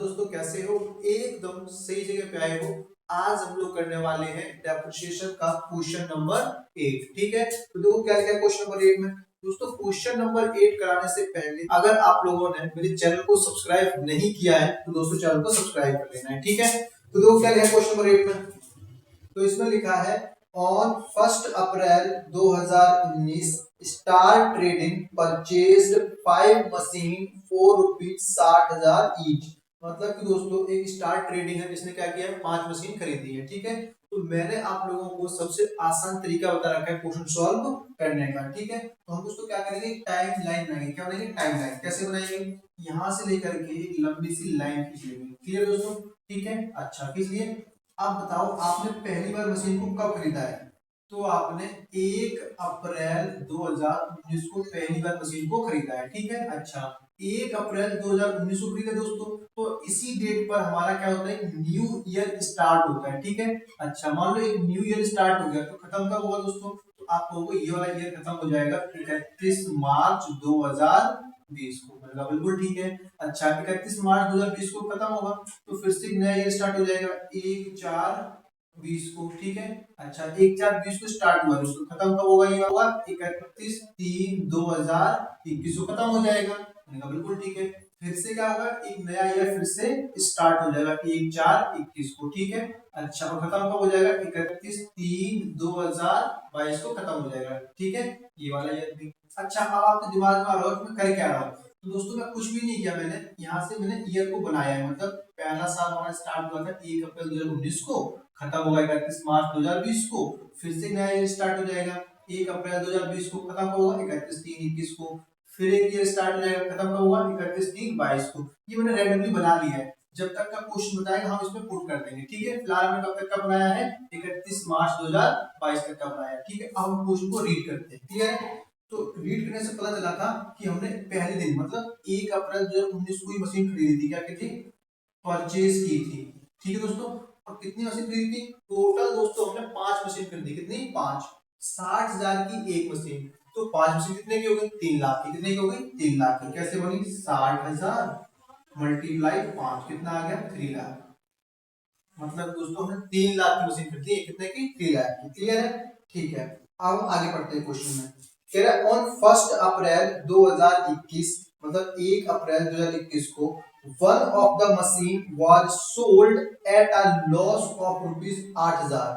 दोस्तों, कैसे हो? एकदम सही जगह पे आए हो। आज हम लोग करने वाले हैं डेप्रिसिएशन का क्वेश्चन नंबर 8। ठीक है, तो देखो क्या लिखा है क्वेश्चन नंबर 8 में। दोस्तों, क्वेश्चन नंबर 8 कराने से पहले अगर आप लोगों ने मेरे चैनल को सब्सक्राइब नहीं किया है तो दोस्तों चैनल को सब्सक्राइब कर लेना है। ठीक है, तो देखो क्या लिखा है क्वेश्चन नंबर 8 में। तो इसमें लिखा है on 1 April 2019 star trading purchased 5 machine for ₹60,000 each. मतलब कि दोस्तों एक स्टार ट्रेडिंग है जिसने क्या किया है, 5 मशीन खरीदी है। ठीक है, तो मैंने आप लोगों को सबसे आसान तरीका बता रखा है क्वेश्चन सॉल्व करने का। ठीक है, तो हम दोस्तों क्या करेंगे, टाइम लाइन बनाएंगे। क्या बनाएंगे? Time line. कैसे बनाएंगे? यहां से लेकर के एक लंबी सी लाइन खींच लेंगे। क्लियर दोस्तों? ठीक है, अच्छा खींच लिए। आप बताओ, आपने पहली बार मशीन को कब खरीदा है? तो आपने 1 अप्रैल 2019 को पहली बार मशीन को खरीदा है। ठीक है, अच्छा 1 अप्रैल 2019 को खरीदा दोस्तों। तो इसी डेट पर हमारा क्या होता है, न्यू ईयर स्टार्ट होता है। ठीक है, अच्छा मान लो एक न्यू ईयर स्टार्ट हो गया तो खत्म कब होगा दोस्तों? तो आप लोगों को ये वाला ईयर खत्म हो जाएगा 31 मार्च 2020 को। मतलब बिल्कुल ठीक है। अच्छा 31 मार्च 2020 को खत्म होगा तो फिर से नया ईयर स्टार्ट हो जाएगा 1/4/20 को। ठीक है, अच्छा 1/4/20 को स्टार्ट हुआ दोस्तों, खत्म कब होगा? ये होगा 31/3/2021 को खत्म हो जाएगा। बिल्कुल ठीक है। फिर से क्या होगा, एक नया ईयर फिर से स्टार्ट हो जाएगा 1/4/21 को। ठीक है, अच्छा और खत्म कब हो जाएगा? 31/3/2022 को खत्म हो जाएगा। ठीक है, ये वाला ईयर भी। अच्छा अब आपके दिमाग में आ रहा हो मैं कर क्या रहा हूँ। तो दोस्तों मैं कुछ भी नहीं किया, मैंने यहाँ से मैंने ईयर को बनाया है। मतलब पहला साल हमारा स्टार्ट हुआ था 1 अप्रैल 2019 को, खत्म होगा 31 मार्च 2020 को। फिर से नया ईयर स्टार्ट हो जाएगा 1 अप्रैल 2020 को, खत्म होगा 31/3/21 को। फिर एक ईयर स्टार्ट हो जाएगा, खत्म कब होगा? 31/3/22 को। ये मैंने रैंडमली बना लिया है। जब तक का क्वेश्चन बताएगा हम इसमें पुट कर देंगे। ठीक है, फिलहाल हमने कब तक का बनाया है? 31 मार्च 2022 तक का बनाया है। ठीक है, अब हम क्वेश्चन को रीड करते हैं। क्लियर है? तो रीड करने से पता चला था कि हमने पहले दिन मतलब 1 अप्रैल 2019 को ही मशीन खरीदी थी। क्या की थी? परचेज की थी। ठीक है दोस्तों, और कितनी मशीन खरीदी थी? टोटल दोस्तों हमने 5 मशीन खरीदी। कितनी? 5। 60,000 की एक मशीन। तो 5 मशीन कितने की हो गई? 3 लाख की। कितने की हो गई? 3 लाख की। कैसे बनी? 60,000 मल्टीप्लाई 5 कितना आ गया? 3 लाख। मतलब दोस्तों हमने 3 लाख की मशीन खरीदी है। कितने की? 3 लाख की। क्लियर है? ठीक है, अब आगे बढ़ते हैं क्वेश्चन में। कह रहा है ऑन 1 अप्रैल 2021 मतलब 1 अप्रैल 2021 को one of the machine was sold at a loss of ₹8,000।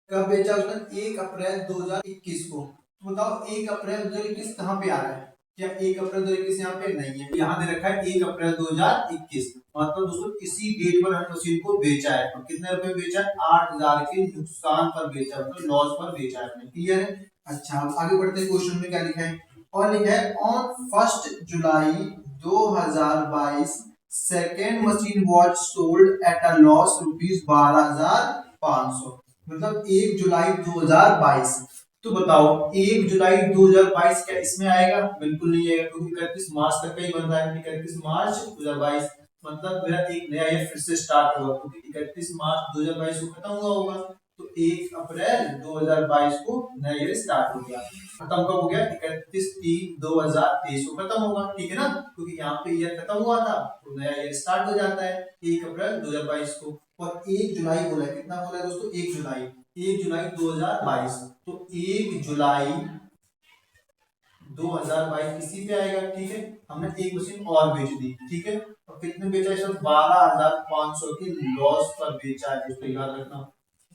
कब बेचा उसने? 1 अप्रैल 2021 को। तो बताओ 1 अप्रैल 2021 कहां पे आ रहा है? क्या 1 अप्रैल 2021 यहाँ पे नहीं है? यहाँ दे रखा है 1 अप्रैल 2021। मतलब दोस्तों इसी डेट पर हमने मशीन को बेचा है। और कितने रुपए बेचा है? 8,000 के नुकसान पर बेचा, मतलब लॉस पर बेचा है। क्लियर है? अच्छा आगे बढ़ते हैं। क्वेश्चन में क्या लिखा है? और लिखा है on 1 July 2022 second machine was sold at a loss ₹12,500। मतलब 1 जुलाई 2022। तो बताओ 1 जुलाई 2022 क्या इसमें आएगा? बिल्कुल नहीं आएगा, क्योंकि 31 मार्च तक का ही बन रहा है। 31 मार्च 2022 मतलब मेरा एक नया ईयर फिर से स्टार्ट होगा, क्योंकि 31 मार्च 2022 को खत्म हुआ होगा। तो 1 अप्रैल 2022 को नया ईयर स्टार्ट हो गया। खत्म कब हो गया? 31/3/2023 को खत्म होगा। ठीक है ना, क्योंकि यहाँ पे ईयर खत्म हुआ था तो नया ईयर स्टार्ट हो जाता है 1 अप्रैल 2022 को। और 1 जुलाई बोला है। कितना बोला है दोस्तों? 1 जुलाई। 1 जुलाई 2022। तो 1 जुलाई 2022 इसी पे आएगा। ठीक है, हमने एक मशीन और बेच दी। ठीक है, और कितने बेचा? इसे 12,500 की लॉस पर बेचा है। दोस्तों याद रखना,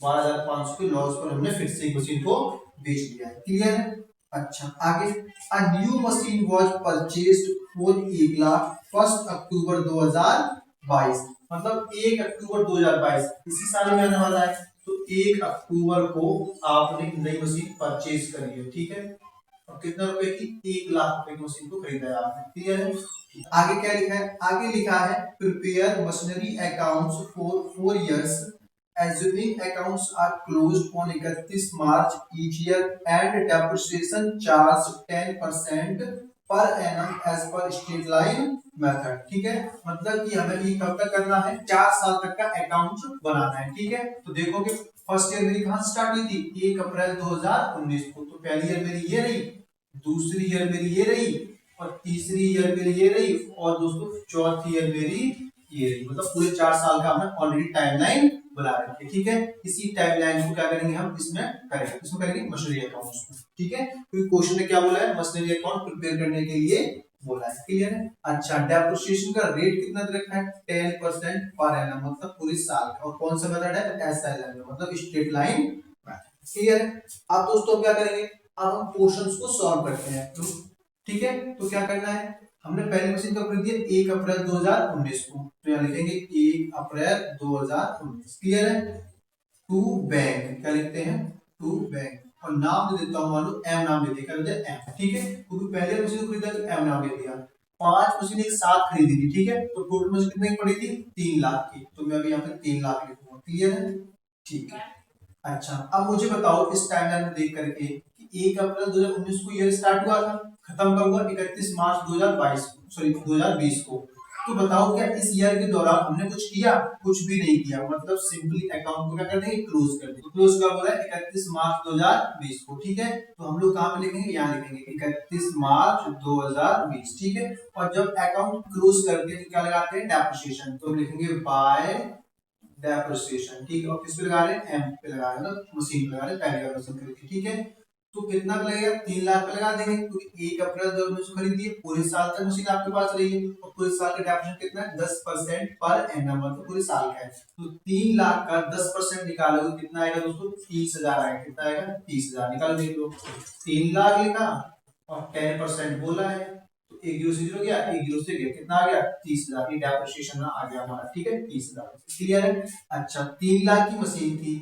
12,500 की लॉस पर हमने फिर से एक मशीन को बेच दिया है। क्लियर है? अच्छा आगे, a new machine was purchased for 1 lakh 1 अक्टूबर 2022। मतलब 1 अक्टूबर 2022 इसी साल में आने वाला है। तो 1 अक्टूबर को आपने नई मशीन परचेज करी है। ठीक है, और कितना रुपए की? 1 लाख रुपए की मशीन को खरीदा है आपने। क्लियर है? आगे क्या लिखा है? आगे लिखा है prepare machinery accounts for 4 years assuming accounts are closed on 31 March each year and depreciation charged 10% per annum as per straight line method। ठीक है, मतलब कि हमें ये कब तक करना है? 4 साल तक का अकाउंट बनाना है। ठीक है, तो देखोगे फर्स्ट ईयर मेरी कहां से स्टार्ट हुई थी? 1 अप्रैल 2019 को। तो पहली ईयर मेरी ये रही, दूसरी ईयर मेरी ये रही, और तीसरी ईयर मेरी ये रही, और दोस्तों चौथी ईयर मेरी ये रही, मतलब पूरे 4 साल का हमने ऑलरेडी टाइमलाइन बना रखी है। ठीक है, इसी टाइमलाइन को क्या करेंगे हम इसमें करेंगे, इसमें करेंगे मशीनरी अकाउंट। ठीक है, क्योंकि क्वेश्चन ने क्या बोला है, मशीनरी अकाउंट प्रिपेयर करने के लिए बोला है। क्लियर है। अच्छा, डेप्रिसिएशन का रेट कितना दे रखा है, 10% पर एनम, मतलब पूरे साल का। और कौन सा मेथड है, एसएलएम, मतलब स्ट्रेट लाइन मेथड। क्लियर है। अब दोस्तों क्या करेंगे, अब हम क्वेश्चंस को सॉल्व करते हैं। तो ठीक है, तो क्या करना है, हमने पहली मशीन कब खरीदी है, 1 अप्रैल 2019 को, तो यहाँ लिखेंगे 1 अप्रैल 2019। क्लियर है। टू बैंक, क्या लिखते हैं, टू बैंक, और नाम दे देता हूं, मान लो एम नाम दे दिया, क्या दे दिया एम। ठीक है, क्योंकि पहले मशीन को खरीदा तो एम नाम दे दिया। 5 मशीन एक साथ खरीदी थी। ठीक है, तो टोटल मशीन कितने की पड़ी थी, 3 लाख की, तो मैं अभी यहाँ पे 3 लाख लिखूंगा। क्लियर है। ठीक है। अच्छा, अब मुझे बताओ इस टाइमलाइन में देख करके कि 1 अप्रैल 2019 को ईयर स्टार्ट हुआ था, खत्म कब हुआ, 31 मार्च 2022 को, सॉरी 2020 को। तो बताओ क्या इस ईयर के दौरान हमने कुछ किया, कुछ भी नहीं किया, मतलब सिंपली अकाउंट को क्या कर देंगे, क्लोज कर देंगे। तो क्लोज कब हो रहा है, 31 मार्च 2020 को। ठीक है, तो हम लोग कहां पे लिखेंगे, यहाँ लिखेंगे 31 मार्च 2020। ठीक है, और जब अकाउंट क्लोज करते हैं तो क्या लगाते हैं, डेप्रिसिएशन, तो लिखेंगे बाय डेप्रिसिएशन। ठीक है, और किस पे लगा रहे हैं, एम पे लगा रहे हैं, मतलब मशीन पे लगा रहे हैं, पहली बार मशीन खरीदी। ठीक है, तो कितना लगेगा, 3 लाख पे लगा देंगे, क्योंकि 1 अप्रैल 2019 खरीदी है, पूरे साल तक मशीन आपके पास रही है, और पूरे साल का डेप्रिसिएशन कितना है, 10% पर एनम, मतलब पूरे साल का है। तो 3 लाख का 10% निकालोगे कितना आएगा दोस्तों, 30,000 आएगा। कितना आएगा, 30,000 निकालो, देख लो। 3 लाख लिखा और 10% बोला है, तो एक जीरो से जीरो गया, एक जीरो से गया, कितना आ गया, 30,000। ये डेप्रिसिएशन आ गया हमारा। ठीक है, 30,000। क्लियर है। अच्छा, 3 लाख की मशीन थी,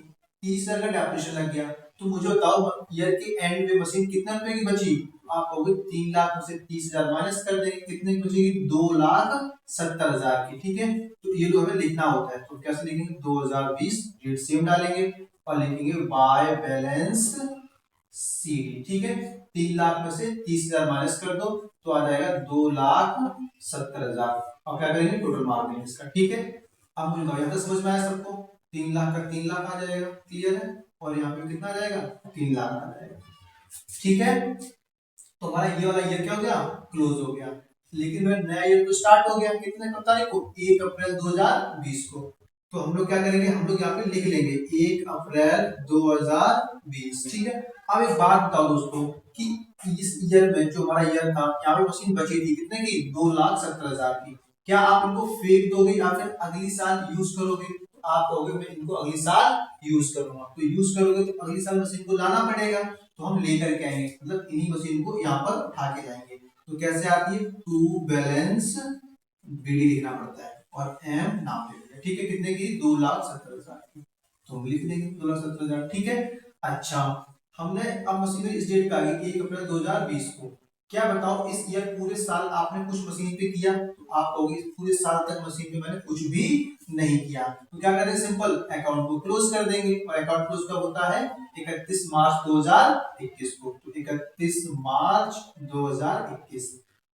30,000 का डेप्रिसिएशन लग गया, तो मुझे बताओ ईयर के एंड में मशीन कितने रुपए की बची। आप कहोगे 3 लाख में से 30,000 माइनस कर देंगे, कितने की बचेगी, 2,70,000 की। ठीक है, तो ये जो हमें लिखना होता है, तो कैसे लिखेंगे, 2020 डेट सेम डालेंगे और लिखेंगे बाय बैलेंस सीडी। ठीक है, 3 लाख में से 30,000 माइनस कर दो तो आ जाएगा 2,70,000, और क्या करेंगे, टोटल मार देंगे इसका। ठीक है, अब मुझे बताओ यहाँ तक समझ में आया सबको, 3 लाख का 3 लाख आ जाएगा। क्लियर है, और यहाँ पे कितना आ जाएगा, 3 लाख आ जाएगा। ठीक है, तो हमारा ये वाला ईयर क्या हो गया, क्लोज हो गया। लेकिन वह नया ईयर तो स्टार्ट हो गया, कितने तारीख को, 1 अप्रैल 2020 को। तो हम लोग क्या करेंगे, हम लोग यहाँ पे लिख लेंगे 1 अप्रैल 2020। ठीक है, अब एक बात बताओ दोस्तों कि इस ईयर में जो हमारा ईयर था, यहाँ पे मशीन बची थी कितने की, 2,70,000 की। क्या आप इनको फेंक दोगे या फिर अगली साल यूज करोगे, आप कहोगे मैं इनको अगली साल यूज करूंगा, तो यूज करोगे तो अगली साल मशीन को लाना पड़ेगा, तो हम लेकर के आएंगे, मतलब इन्हीं मशीन को यहाँ पर उठा के जाएंगे। तो कैसे आती है, टू बैलेंस बीडी लिखना पड़ता है और एम नाम लिखना है। ठीक है, कितने की, 2,70,000 की, तो हम लिख देंगे 2,70,000। ठीक है। अच्छा, हमने अब मशीनरी इस डेट का 1 अप्रैल 2020 को, क्या बताओ इस ईयर पूरे साल आपने कुछ मशीन पे किया, तो आप कहोगे पूरे साल तक मशीन पे मैंने कुछ भी नहीं किया, तो क्या करेंगे, सिंपल अकाउंट को क्लोज कर देंगे। और अकाउंट क्लोज कब होता है, 31 मार्च 2021 को, तो 31 मार्च 2021।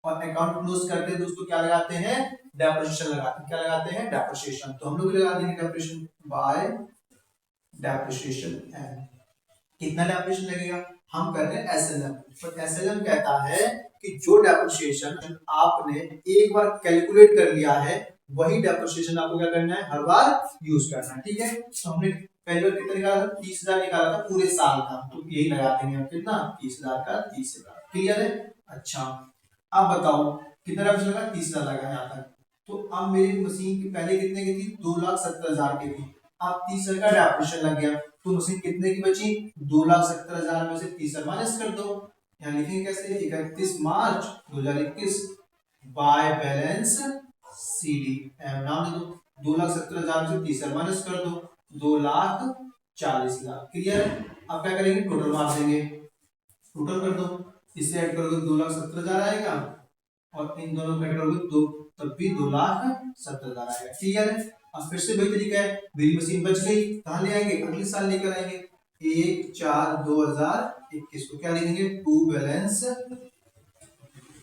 और अकाउंट क्लोज करते दोस्तों क्या लगाते हैं, डेप्रिसिएशन लगाते हैं। क्या लगाते हैं, डेप्रिसिएशन, तो हम लोग लगा देंगे डेप्रिसिएशन बाय डेप्रिसिएशन एंड कितना डेप्रिसिएशन लगेगा, हम कर रहे हैं एसएलएम, पर एसएलएम कहता है कि जो डेप्रिसिएशन आपने एक बार कैलकुलेट कर लिया है वही डेप्रिसिएशन आपको क्या करना है, हर बार यूज करना है। ठीक है, तो हमने पहली बार कितना निकाला था, 30,000 निकाला था पूरे साल का, तो यही लगा देंगे हम, कितना, 30,000 का 30,000। क्लियर है। अच्छा, अब बताओ कितना डेप्रिसिएशन लगा, 30,000 लगा यहाँ तक। तो अब मेरी मशीन की पहले कितने की थी, 2,70,000 की थी, अब 30,000 का डेप्रिसिएशन लग गया, तो मशीन कितने की बची, 2,70,000 में से 30,000 माइनस कर दो। यहाँ लिखेंगे कैसे, 31 मार्च 2021 बाय बैलेंस सीडी, नाम दे दो, 2,70,000 में से 30,000 माइनस कर दो, 2,40,000। क्लियर है। अब क्या करेंगे, टोटल मार देंगे, टोटल कर दो, इसे ऐड करोगे 2,70,000 आएगा, और इन दोनों को ऐड करोगे दो, तब भी 2,70,000 आएगा। क्लियर है। अब फिर से वही तरीका है, मेरी मशीन बच गई, कहाँ ले आएंगे, अगले साल लेकर आएंगे, 1/4/2021 को क्या लिखेंगे, टू बैलेंस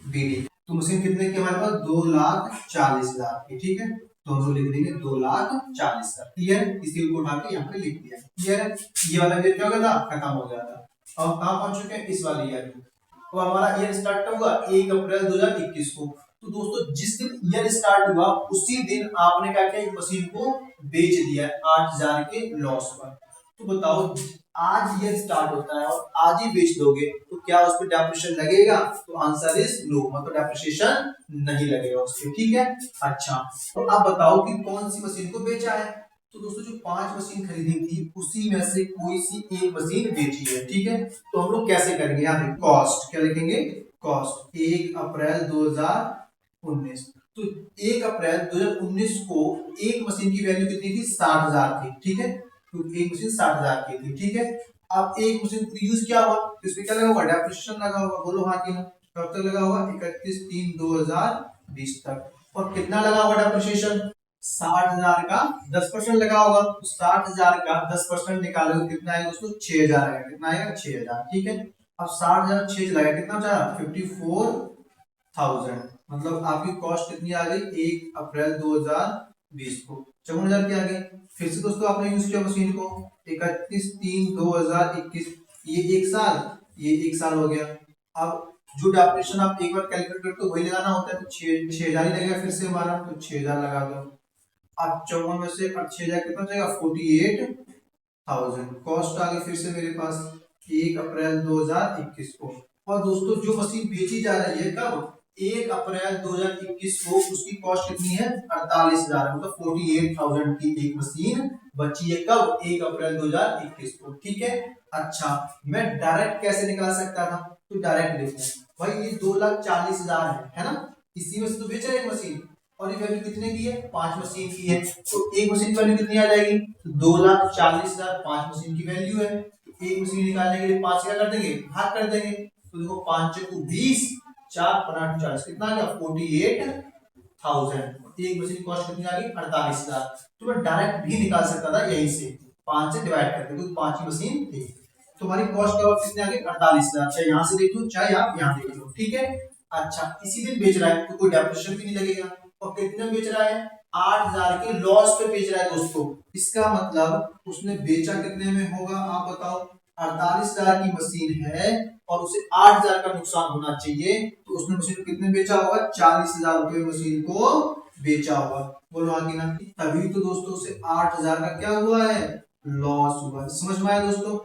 बीडी। तो मशीन कितने की हमारे पास, 2,40,000 की। ठीक है, तो हम लिख देंगे 2,40,000। क्लियर, इसी को उठा के यहाँ पे लिख दिया। क्लियर है, ये वाला ईयर क्या हो गया था, खत्म हो गया था। अब कहाँ पहुंच चुके हैं, इस वाले ईयर में। तो हमारा ईयर स्टार्ट कब हुआ, 1 अप्रैल 2021 को, तो दोस्तों जिस दिन ईयर स्टार्ट हुआ उसी दिन आपने क्या किया, मशीन को बेच दिया 8,000 के लॉस पर। तो बताओ आज ईयर स्टार्ट होता है और आज ही बेच दोगे तो क्या उस पर डेप्रिसिएशन लगेगा? तो आंसर इज नो, मतलब डेप्रिसिएशन नहीं लगेगा उसके। ठीक है, अच्छा तो आप बताओ कि कौन सी मशीन को बेचा है। तो दोस्तों जो 5 मशीन खरीदी थी उसी में से कोई सी एक मशीन बेची है। ठीक है, तो हम लोग कैसे करेंगे, यहाँ पे कॉस्ट क्या लिखेंगे, कॉस्ट 1 अप्रैल 2019। तो 1 अप्रैल 2019 को एक मशीन की वैल्यू कितनी थी, 60,000 थी। ठीक है, तो एक मशीन 60,000 की थी। ठीक है, अब एक मशीन यूज किया हुआ तो इसमें क्या लगा होगा, डेप्रिसिएशन लगा होगा। बोलो हाँ कि ना, कब तक लगा होगा, 31/3/2020 तक। और कितना लगा होगा डेप्रिसिएशन, 60,000 का 10% लगा होगा। तो 60,000 का 10% निकालोगे कितना आएगा दोस्तों, 6,000 आएगा। कितना आएगा, 6,000। ठीक है, अब 60,000 6 लगाए कितना बचा, 54,000। मतलब आपकी कॉस्ट कितनी आ गई 1 अप्रैल 2020 को, 54,000 की आ गई। फिर से दोस्तों आपने यूज किया मशीन को 31/3/2021, ये एक साल हो गया। अब जो डेप्रिसिएशन आप एक बार कैलकुलेट करते हो वही लगाना होता है, तो 6,000 ही लगेगा फिर से हमारा, तो 6,000 लगा दो। अब 54 में से 6,000 कितना जाएगा, 48,000। कॉस्ट आ गई फिर से मेरे पास 1 अप्रैल 2021 को। और दोस्तों जो मशीन बेची जा रही है कब, 1 अप्रैल 2021 को, उसकी कॉस्ट कितनी है, 48,000, मतलब 48,000 की एक मशीन बची है कब, 1 अप्रैल 2021 को। ठीक है, अच्छा मैं डायरेक्ट कैसे निकाल सकता था, तो डायरेक्ट देखो भाई ये 2,40,000 है ना, इसी में से तो बेच रहे हैं मशीन, और ये वैल्यू कितने की है, 5 मशीन की है। तो एक मशीन की वैल्यू कितनी आ जाएगी, तो 2,40,000 5 मशीन की वैल्यू है। तो एक मशीन निकालने के लिए 5 क्या कर देंगे, भाग कर देंगे। तो देखो 5 × 20, 4 × 40 कितना आ गया, 48,000। एक मशीन की कॉस्ट कितनी आ गई, 48,000। तो मैं डायरेक्ट भी निकाल सकता था यहीं से, 5 से डिवाइड करके, क्योंकि 5 ही मशीन थी। तुम्हारी कॉस्ट का कितने आ गई, 48,000। चाहे यहाँ से देख लो चाहे आप यहाँ देख लो। ठीक है, अच्छा इसी दिन बेच रहा है तो कोई डेप्रिसिएशन भी नहीं लगेगा। और कितने बेच रहा है, 8,000 के लॉस पे बेच रहा है दोस्तों। इसका मतलब उसने बेचा कितने में होगा, आप बताओ। 48,000 की मशीन है और उसे 8,000 का नुकसान होना चाहिए, तो उसने मशीन को कितने बेचा होगा, 40,000 रुपए मशीन को बेचा होगा। बोलो आगे ना, तभी तो दोस्तों उसे 8,000 का क्या हुआ है, लॉस हुआ। समझ में आया दोस्तों,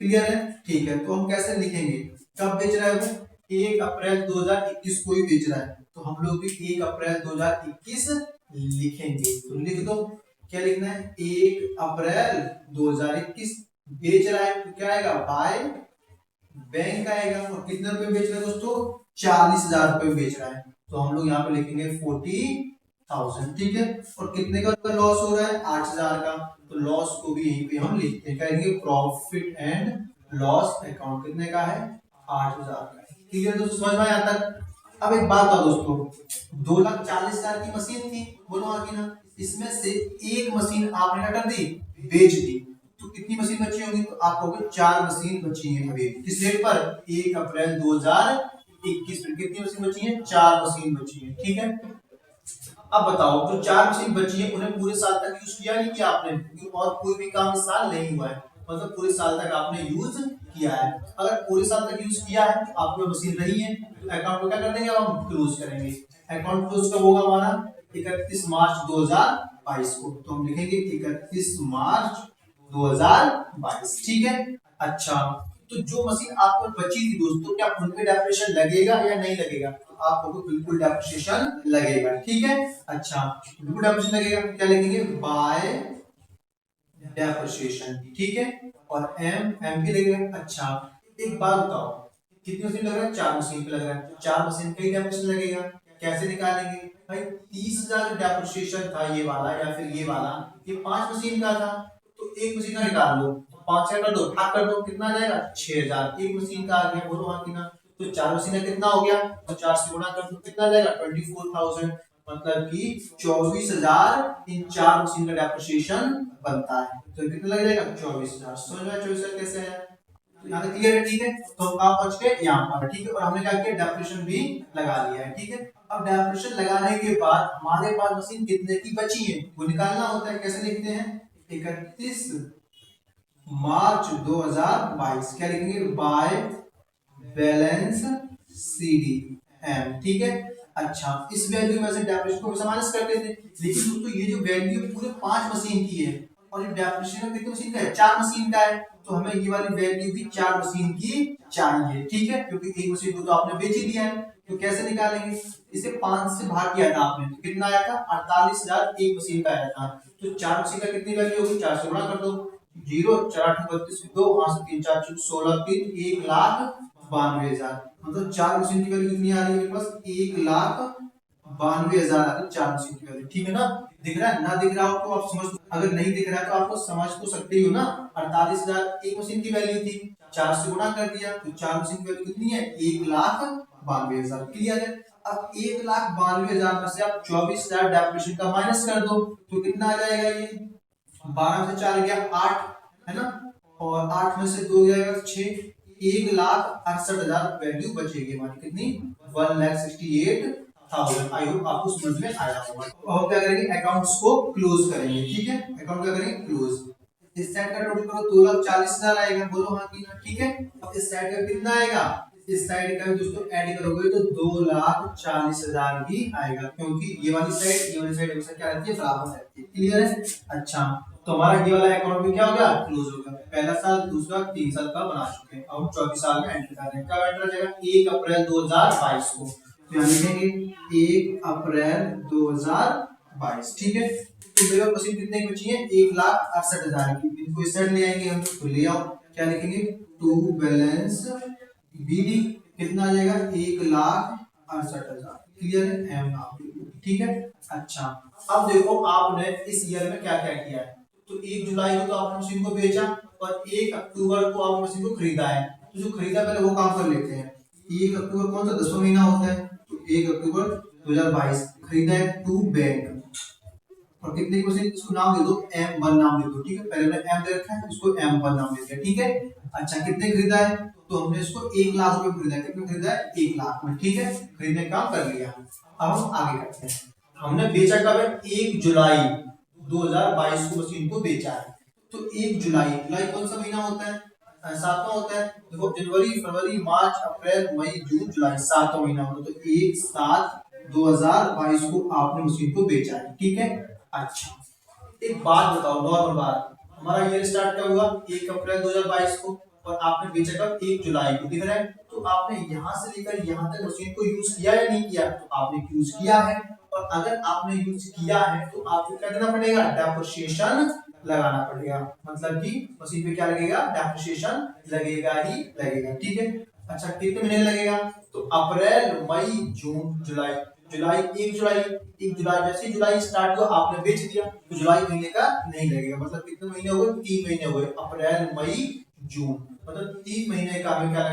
क्लियर है। ठीक है, तो हम कैसे लिखेंगे, कब बेच रहा है वो, 1 अप्रैल 2021 को ही बेच रहा है, तो हम लोग भी 1 अप्रैल 2021 लिखेंगे। तो लिख दो, क्या लिखना है, 1 अप्रैल 2021 बेच रहा है, तो क्या आएगा, बाय बैंक आएगा। और कितने रुपए बेच रहा है दोस्तों, 40,000 रुपए बेच रहा है, तो हम लोग यहाँ पे लिखेंगे 40,000। ठीक है, और कितने का लॉस हो रहा है, 8,000 का, तो लॉस को भी यहीं पे हम लिखते हैं, कहेंगे प्रॉफिट एंड लॉस अकाउंट। कितने का है, 8,000 का। ठीक है दोस्तों, समझ में आया तक। अब एक बात था दोस्तों, 2,40,000 की मशीन थी, बोलो आगे ना, इसमें से एक मशीन आपने क्या कर दी, बेच दी, तो कितनी मशीन बची होंगी, तो आप कहोगे 4 मशीन बची हैं अभी। किस डेट पर, 1 अप्रैल 2021 पर कितनी मशीन बची है, 4 मशीन बची है। ठीक है, अब बताओ जो 4 मशीन बची है उन्हें पूरे साल तक यूज किया नहीं किया आपने, क्योंकि और कोई भी काम इस साल नहीं हुआ है, मतलब पूरे साल तक आपने यूज किया है। अगर पूरे साल तक यूज किया है तो आपको मशीन रही है, तो अकाउंट को क्या कर देंगे, अब हम क्लोज करेंगे। अकाउंट क्लोज कब होगा हमारा, 31 मार्च 2022 को, तो हम लिखेंगे 31 मार्च 2022। ठीक है, अच्छा तो जो मशीन आपको बची थी दोस्तों, क्या उन पे डेप्रिसिएशन लगेगा या नहीं लगेगा, तो आपको बिल्कुल डेप्रिसिएशन लगेगा। ठीक है, अच्छा बिल्कुल डेप्रिसिएशन लगेगा, क्या लिखेंगे, बाय डेप्रिसिएशन। ठीक है, और एम भी लगेगा। अच्छा एक बात बताओ, कितनी मशीन लग रहा है, 4 मशीन पे लग रहा है, तो 4 मशीन का ही डेप्रिसिएशन लगेगा। कैसे निकालेंगे भाई, 30,000 डेप्रिसिएशन था ये वाला या फिर ये वाला, ये 5 मशीन का था, तो एक मशीन का निकाल लो, 5 का कर दो, भाग कर दो, कितना आ जाएगा, 6,000 एक मशीन का आ गया। बोलो हाँ कि ना, तो 4 मशीन का कितना हो गया, तो 4 से गुणा कर दो, कितना आ जाएगा, 24,000, मतलब कि 24,000 इन 4 मशीन का डेप्रिसिएशन बनता है। तो कितना लग जाएगा, 24,000। समझ में 24,000 कैसे है, तो यहाँ तक क्लियर है। ठीक है, तो हम कहाँ पहुंच गए, यहाँ पर। ठीक है, और हमने क्या किया, डेप्रिसिएशन भी लगा लिया है। ठीक है, अब डेप्रिसिएशन लगाने के बाद हमारे पास मशीन कितने की बची है वो निकालना होता है। कैसे लिखते हैं, 31 मार्च 2022, क्या लिखेंगे, बाय बैलेंस सीडी एम। ठीक है, अच्छा, इस वैल्यू में से डेप्रिसिएशन को हमेशा माइनस करते थे, लेकिन दोस्तों ये जो वैल्यू पूरे 5 मशीन की है और ये डेप्रिसिएशन कितनी मशीन का है, 4 मशीन का है, तो हमें ये वाली वैल्यू भी 4 मशीन की चाहिए, ठीक है, क्योंकि एक मशीन को तो आपने बेच ही दिया है। तो कैसे निकालेंगे, इसे 5 से भाग किया था आपने, तो कितना आया था, 48,000 एक मशीन का आया था। तो 4 मशीन का कितनी वैल्यू होगी, 4 से गुणा कर दो, 0 4 8 32 2 5 3 4 4 16 3 1,92,000, मतलब 4 मशीन की वैल्यू कितनी आ रही है मेरे पास, 1,92,000 आ रही है 4 मशीन की वैल्यू, ठीक है ना। दिख रहा है, ना दिख रहा हो तो आप समझ, अगर नहीं दिख रहा है तो आपको समझ तो सकते ही हो ना। 48,000 एक मशीन की वैल्यू थी, 4 से गुणा कर दिया तो 4 मशीन की वैल्यू कितनी है, 1,92,000, क्लियर है। अब 1,92,000 में से आप 24,000 डेप्रिसिएशन का माइनस कर दो, तो कितना आ जाएगा, ये 12 से 4 गया 8, है ना, और 8 में से 2 गया 6, 1,68,000 वैल्यू बचेगी हमारी, कितनी, 1,68,000। आई होप आपको समझ में आया होगा। तो हम क्या करेंगे, अकाउंट्स को क्लोज करेंगे, ठीक है, अकाउंट क्या करेंगे, क्लोज। इस साइड का टोटल करो 2,40,000 आएगा, बोलो हाँ कि ना, ठीक है। अब इस साइड का कितना आएगा, इस साइड का दोस्तों ऐड करोगे तो 2,40,000 ही आएगा, क्योंकि ये वाली साइड हमेशा क्या रहती है, बराबर रहती है, क्लियर है। अच्छा, तो हमारा ये वाला अकाउंट भी क्या हो गया, क्लोज हो गया। पहला साल, दूसरा, 3 साल का बना चुके हैं, अब 24 साल में एंटर कर रहे हैं। कब एंटर हो जाएगा, 1 अप्रैल 2022 को, तो यहाँ लिखेंगे 1 अप्रैल 2022, ठीक है। तो मेरे मशीन कितने की बची है, 1,68,000 की, इनको इस साइड ले आएंगे हम, तो ले आओ, क्या लिखेंगे, टू बैलेंस बीडी, कितना आ जाएगा, 1,68,000, क्लियर है, एम आप, ठीक है। अच्छा, अब देखो आपने इस ईयर में क्या क्या किया है, तो 1 जुलाई को तो आपने मशीन को बेचा और 1 अक्टूबर को आपने मशीन को खरीदा है, तो जो खरीदा पहले वो काम कर लेते हैं। 1 अक्टूबर कौन सा 10वां महीना होता है, तो 1 अक्टूबर 2022 खरीदा है टू बैंक, और कितने की मशीन, इसको नाम दे दो M1 नाम दे दो, ठीक है, पहले मैंने M दे रखा है, इसको M1 नाम दे दिया, ठीक है। अच्छा, कितने खरीदा है, तो हमने इसको 1,00,000 रुपए खरीदा है, कितने खरीदा है, 1,00,000 में, ठीक है, खरीदने का काम कर लिया। अब हम आगे करते हैं, हमने बेचा कब है, 1 जुलाई 2022 को मशीन को बेचा है, तो 1 जुलाई, जुलाई कौन सा महीना होता है, 7वां होता है, देखो जनवरी फरवरी मार्च अप्रैल मई जून जुलाई 7वां महीना होता है, तो 1/7/2022 को आपने मशीन को बेचा है, ठीक है। अच्छा, एक बात बताओ, नॉर्मल बात, हमारा ईयर स्टार्ट कब हुआ, 1 अप्रैल 2022 को, और आपने बेचा कब, 1 जुलाई को, दिख रहा है। तो आपने यहां से लेकर यहां तक मशीन को यूज किया या नहीं किया, तो आपने यूज किया है, और अगर आपने यूज किया है तो आपको क्या करना पड़ेगा, डेप्रिसिएशन लगाना पड़ेगा, मतलब कि मशीन पे क्या लगेगा, डेप्रिसिएशन लगेगा ही लगेगा, ठीक है। अच्छा, कितने महीने लगेगा, तो अप्रैल मई जून जुलाई, जुलाई 1 जुलाई जैसे जुलाई स्टार्ट हुआ आपने बेच दिया, तो जुलाई महीने का नहीं लगेगा, मतलब कितने महीने हो गए, 3 महीने हो गए, अप्रैल मई जून, मतलब 3 महीने का हमें क्या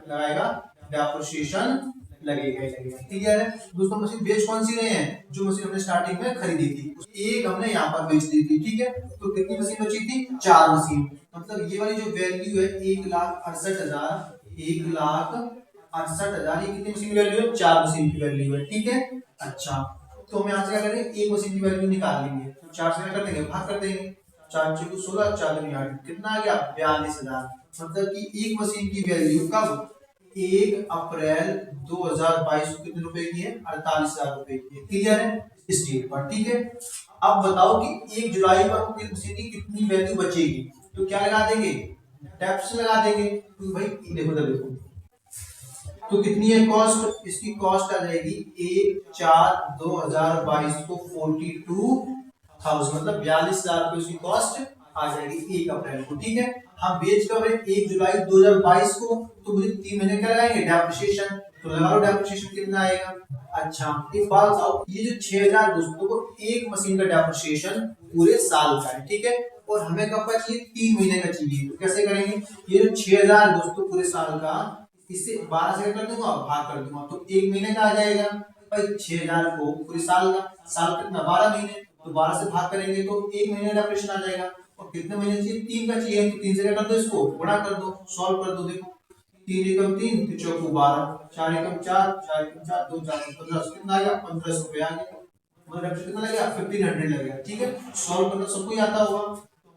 लगाएगा, डेप्रिसिएशन लगेगा ही लगेगा, क्लियर है। दोस्तों मशीन बेच कौन सी रहे हैं, जो मशीन हमने स्टार्टिंग में खरीदी थी, एक हमने यहाँ पर बेच दी थी, ठीक है। तो कितनी मशीन बची थी, 4 मशीन, मतलब ये वाली जो वैल्यू है 1,68,000, 1,68,000, ये कितनी मशीन की वैल्यू है, 4 मशीन की वैल्यू है, ठीक है। अच्छा, तो हम यहाँ से क्या करेंगे, एक मशीन की वैल्यू निकाल लेंगे, तो 4 से क्या कर देंगे, भाग कर देंगे, 4 × 16 4 दूनी 8, कितना आ गया, 42,000, मतलब कि एक मशीन की वैल्यू कब, 1 अप्रैल 2022 को कितने रुपए की है, 48,000 रुपए की है, क्लियर है, इस डेट पर, ठीक है। अब बताओ कि 1 जुलाई पर मशीन की कितनी वैल्यू बचेगी, तो क्या लगा देंगे, टैक्स लगा देंगे, तो भाई देखो तो देखो, तो कितनी है कॉस्ट, इसकी कॉस्ट आ जाएगी 1/4/2022 को 42,000, मतलब 42,000 रुपए उसकी कॉस्ट आ जाएगी 1 अप्रैल को, ठीक है। हम बेच कर 1 जुलाई 2022 को, तो मुझे 3 महीने क्या लगाएंगे, डेप्रिसिएशन, तो लगा लो डेप्रिसिएशन कितना आएगा। अच्छा, एक बात बताओ, ये जो 6,000 दोस्तों को एक मशीन का डेप्रिसिएशन पूरे साल का है, ठीक है, और हमें कब का चाहिए, 3 महीने का चाहिए, तो कैसे करेंगे, ये जो 6,000 दोस्तों पूरे साल का, इससे 12 से कर दूंगा, भाग कर दूंगा, तो 1 महीने का आ जाएगा भाई, 6,000 को पूरे साल का, साल कितना 12 महीने, तो 12 से भाग करेंगे तो 1 महीने का डेप्रिसिएशन आ जाएगा, और कितने महीने चाहिए, 3 का चाहिए, तो 3 से क्या कर दो, इसको गुणा कर दो, सॉल्व कर दो, देखो 3 एकम 3, 3 चौको 12, 4 एकम 4, 4 एकम 4, 2 4 15, कितना आ गया, 1500 रुपए आ गया, मतलब डेप्रिसिएशन कितना लगेगा, 1500 लगेगा, ठीक है। सॉल्व करना सबको ही आता होगा,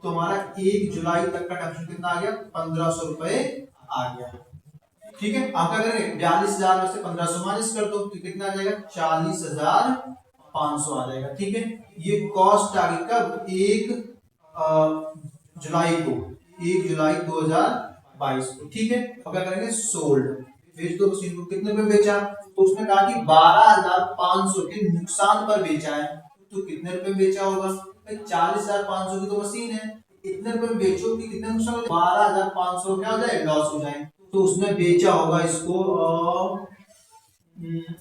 तो हमारा 1 जुलाई तक का डेप्रिसिएशन कितना आ गया, 1500 रुपए आ गया, ठीक है, आप क्या करेंगे 42,000 में से 1500 माइनस कर दो तो कितना आ जाएगा 40,500 आ जाएगा। ठीक है, ये कॉस्ट आ गई कब 1 जुलाई को, 1 जुलाई 2022 को। ठीक है, अब क्या करेंगे सोल्ड, बेच दो मशीन को। कितने में बेचा, तो उसने कहा कि 12,500 के नुकसान पर बेचा है। तो कितने रुपए में बेचा होगा भाई, 40,500 की तो मशीन है, इतने रुपए में बेचो कि कितने नुकसान, 12,500 क्या हो जाए लॉस हो जाए। तो उसने बेचा होगा इसको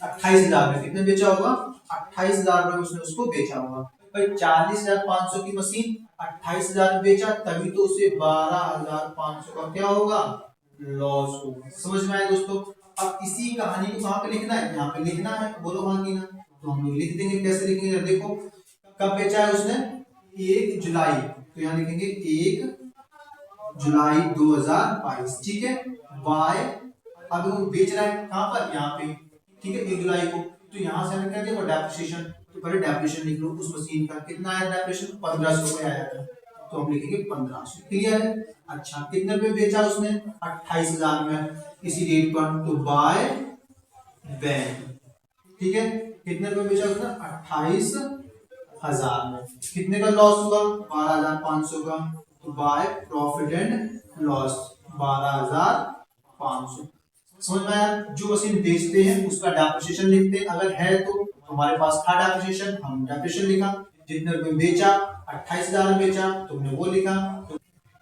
28,000 में। कितने बेचा होगा 28,000 में उसने उसको बेचा होगा भाई। 40,500 की मशीन 28,000 में बेचा, तभी तो उसे 12,500 का क्या होगा लॉस होगा। समझ में आया दोस्तों। अब इसी कहानी को कहाँ पे लिखना है, यहाँ पे लिखना है, बोलो हाँ की ना। तो हम लोग लिख देंगे, कैसे लिखेंगे देखो, कब बेचा है उसने 1 जुलाई, तो यहाँ लिखेंगे 1 जुलाई 2022। ठीक है, बाय, अब वो बेच रहा है कहां पर, यहाँ पे। ठीक है, 1 जुलाई को, तो यहाँ से हमें क्या देखो डेप्रिसिएशन, तो पहले डेप्रिसिएशन लिख लो उस मशीन का। कितना आया डेप्रिसिएशन, 1500 रुपए आया था, तो हम लिखेंगे 1500। क्लियर है। अच्छा, कितने रुपए बेचा उसने 28,000 में इसी रेट पर, तो बाय बैंक। ठीक है, कितने रुपए बेचा उसने 28,000 में। कितने का लॉस हुआ 12,500 का, तो बाय प्रॉफिट एंड लॉस 12,500। समझ में आया। जो मशीन बेचते हैं उसका डेप्रिसिएशन लिखते हैं, अगर है तो हमारे पास था डेप्रिसिएशन, हम डेप्रिसिएशन लिखा। जितने रुपए बेचा 28,000 में बेचा, तुमने वो लिखा। तो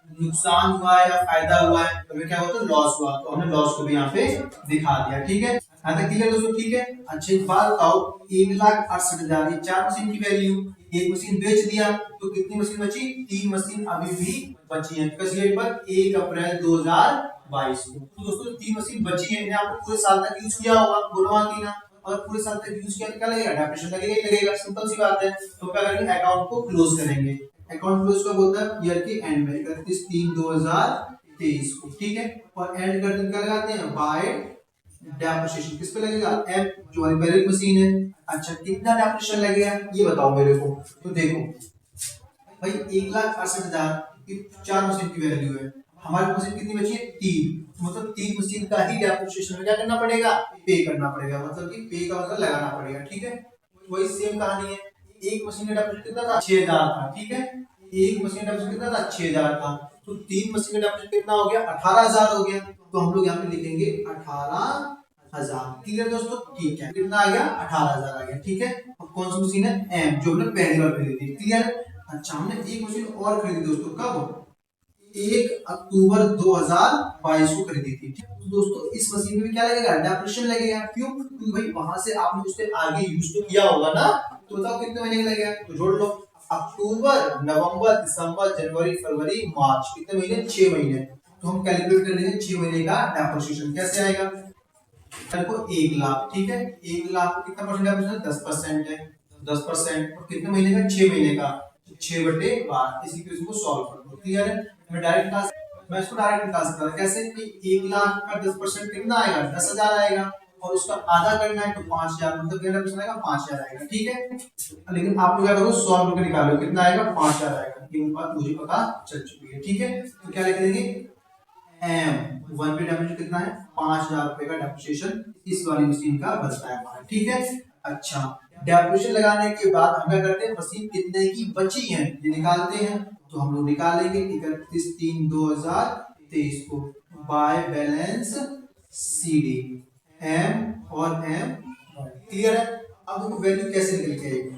नुकसान हुआ है या फायदा हुआ है, तो क्या होता है लॉस हुआ, तो हमने लॉस को भी यहाँ पे दिखा दिया। ठीक है, यहाँ तक क्लियर दोस्तों। ठीक है, अच्छा एक बात बताओ, 1,68,000 ये 4 मशीन की वैल्यू, एक मशीन बेच दिया तो कितनी मशीन बची, 3 मशीन अभी भी बची है। किस डेट पर 1 अप्रैल 2022 को। तो दोस्तों 3 मशीन बची है, इन्हें आपने पूरे साल तक यूज किया होगा, बोलो हाँ की ना। और पूरे साल तक यूज किया तो क्या लगेगा, डेप्रिसिएशन लगेगा ही लगेगा, सिंपल सी बात है। तो क्या करेंगे अकाउंट को क्लोज करेंगे। अकाउंट क्लोज कब होता है, ईयर के एंड में 31/3/2023 को। ठीक है, और एंड कर दिन क्या लगाते हैं बाय डेप्रिसिएशन। किस पे लगेगा, एम जो हमारी पहले मशीन है। अच्छा, कितना डेप्रिसिएशन लगेगा ये बताओ मेरे को। तो देखो भाई 1,68,000 की 4 मशीन की वैल्यू है, हमारी मशीन कितनी बची है 3, मतलब 3 मशीन का ही डेप्रिसिएशन में क्या करना पड़ेगा, पे करना पड़ेगा, मतलब कि पे का मतलब लगाना पड़ेगा। ठीक है, वही सेम कहानी है। एक मशीन का डेप्रिसिएशन कितना था 6,000 था। ठीक है, एक मशीन का डेप्रिसिएशन कितना था 6,000 था, तो 3 मशीन का डेप्रिसिएशन कितना हो गया 18,000 हो गया। तो हम लोग यहाँ पे लिखेंगे 18,000। क्लियर दोस्तों। ठीक है, कितना आ गया 18,000 आ गया। ठीक है, अब कौन सी मशीन है, एम, जो हमने पहली बार खरीदी थी। क्लियर। अच्छा, हमने एक मशीन और खरीदी दोस्तों, कब 1 अक्टूबर 2022 को खरीदी थी। तो दोस्तों इस मशीन में क्या लगेगा, डेप्रिसिएशन लगेगा। क्यों, क्योंकि भाई वहां से आपने उससे आगे यूज तो किया होगा ना। तो बताओ कितने महीने का लगेगा, तो जोड़ लो, अक्टूबर, नवंबर, दिसंबर, जनवरी, फरवरी, मार्च, कितने महीने 6 महीने। तो हम कैलकुलेट कर लेंगे 6 महीने का डेप्रिसिएशन कैसे आएगा, को 1,00,000। ठीक है, 1,00,000 कितना परसेंट है, 10% है, 10%। और कितने महीने का 6 महीने का, 6/12। इसी को इसको सॉल्व कर दो। क्लियर है। मैं इसको डायरेक्ट निकाल सकता हूं, कैसे कि 1,00,000 का 10% कितना आएगा 10,000 आएगा, और उसका आधा करना है तो 5,000, मतलब कितना परसेंट आएगा 5,000 आएगा। ठीक है, लेकिन आप लोग क्या करो सॉल्व करके निकालो कितना आएगा 5,000 आएगा। ये बात मुझे पता चल चुकी है। ठीक है, तो क्या लिख देंगे एम, वन पे डेप्रिसिएशन कितना है 5,000 रुपए का डेप्रिसिएशन इस वाली मशीन का बनता है हमारा। ठीक है, अच्छा डेप्रिसिएशन लगाने के बाद हम क्या करते हैं, मशीन कितने की बची है ये निकालते हैं। तो हम लोग निकालेंगे 31/3/2023 को बाय बैलेंस सीडी, एम और एम। क्लियर है। अब हमको वैल्यू कैसे निकल के आएगी,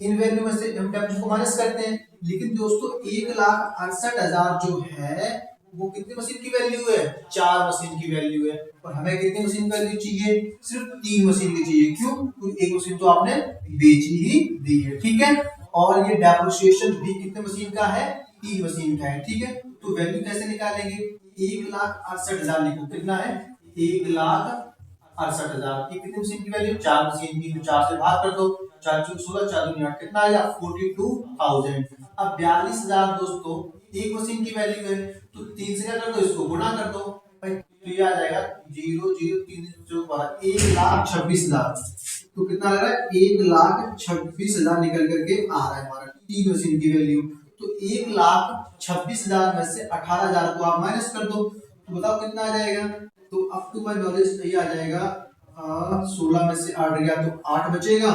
इन वैल्यू में से हम डेप्रिसिएशन को माइनस करते हैं। लेकिन दोस्तों 1,68,000 जो है वो कितनी मशीन की वैल्यू है, 4 मशीन की वैल्यू है। और हमें कितनी मशीन की वैल्यू चाहिए, सिर्फ 3 मशीन की चाहिए। क्यों, क्योंकि एक मशीन तो आपने बेची ही दी है। ठीक है, और ये डेप्रिसिएशन भी कितने मशीन का है 3 मशीन का है। ठीक है, तो वैल्यू कैसे निकालेंगे, 1,68,000 लिखो, कितना है 1,68,000 की कितनी मशीन की वैल्यू 4 मशीन की, तो 4 से भाग कर दो, 4 चौक 16, 4 दूनी 8, कितना आएगा 42,000। अब 42,000 दोस्तों एक मशीन की वैल्यू है, तो 3 से क्या कर दो इसको गुणा कर दो भाई, तो ये आ जाएगा 0,003 जो 1,26,000। तो कितना आ रहा है 1,26,000 निकल करके आ रहा है हमारा 3 मशीन की वैल्यू। तो 1,26,000 में से 18,000 को आप माइनस कर दो, तो बताओ कितना आ जाएगा, तो अप टू माय नॉलेज ये आ जाएगा 16 में से 8 गया तो 8 बचेगा,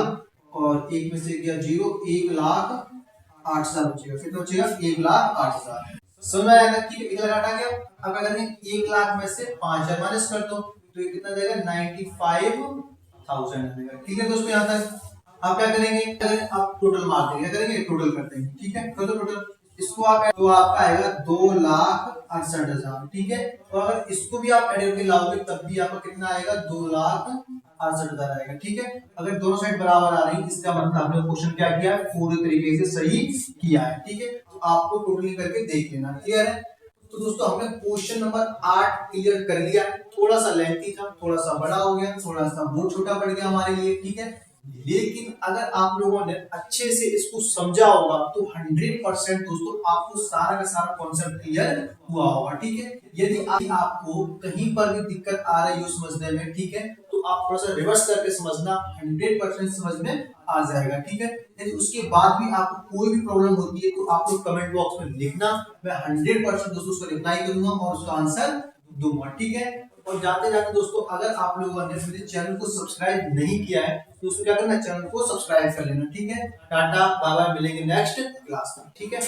और एक में से गया 0, 1,08,000 बचेगा। कितना बचेगा? 1,08,000। समझ में आएगा कि 1,00,000 हटा गया। अब अगर 1,00,000 में से 5,000 माइनस कर दो तो ये कितना जाएगा? 95,000 आएगा। ठीक है दोस्तों, यहाँ तक आप क्या करेंगे? अगर आप टोटल मार देंगे, क्या करेंगे? टोटल करते हैं। ठीक है, कर दो टोटल। इसको आप तो आपका आएगा 2,68,000। ठीक है, और अगर इसको भी आप एड करके लाओगे तब भी आपका कितना आएगा? 2,68,000 आएगा। ठीक है, अगर दोनों साइड बराबर आ रही है इसका मतलब आपने क्वेश्चन क्या किया है? पूरे तरीके से सही किया है। ठीक है, तो आपको टोटली करके देख लेना। क्लियर है? तो दोस्तों हमने क्वेश्चन नंबर 8 क्लियर कर लिया। थोड़ा सा लेंथी था, थोड़ा सा बड़ा हो गया, थोड़ा सा बहुत छोटा पड़ गया हमारे लिए। ठीक है, लेकिन अगर आप लोगों ने अच्छे से इसको समझा होगा तो 100% दोस्तों आपको सारा का सारा कॉन्सेप्ट क्लियर हुआ होगा। ठीक है, यदि आपको कहीं पर भी दिक्कत आ रही हो समझने में, ठीक है, तो आप थोड़ा सा रिवर्स करके समझना, 100% समझ में आ जाएगा। ठीक है, यदि उसके बाद भी आपको कोई भी प्रॉब्लम होती है तो आप लोग कमेंट बॉक्स में लिखना, मैं 100% दोस्तों उसको रिप्लाई करूंगा और उसका आंसर दूंगा। ठीक है, और जाते जाते दोस्तों अगर आप लोगों ने मेरे चैनल को सब्सक्राइब नहीं किया है तो उसको क्या करना है? चैनल को सब्सक्राइब कर लेना। ठीक है, टाटा बाय बाय, मिलेंगे नेक्स्ट क्लास में। ठीक है।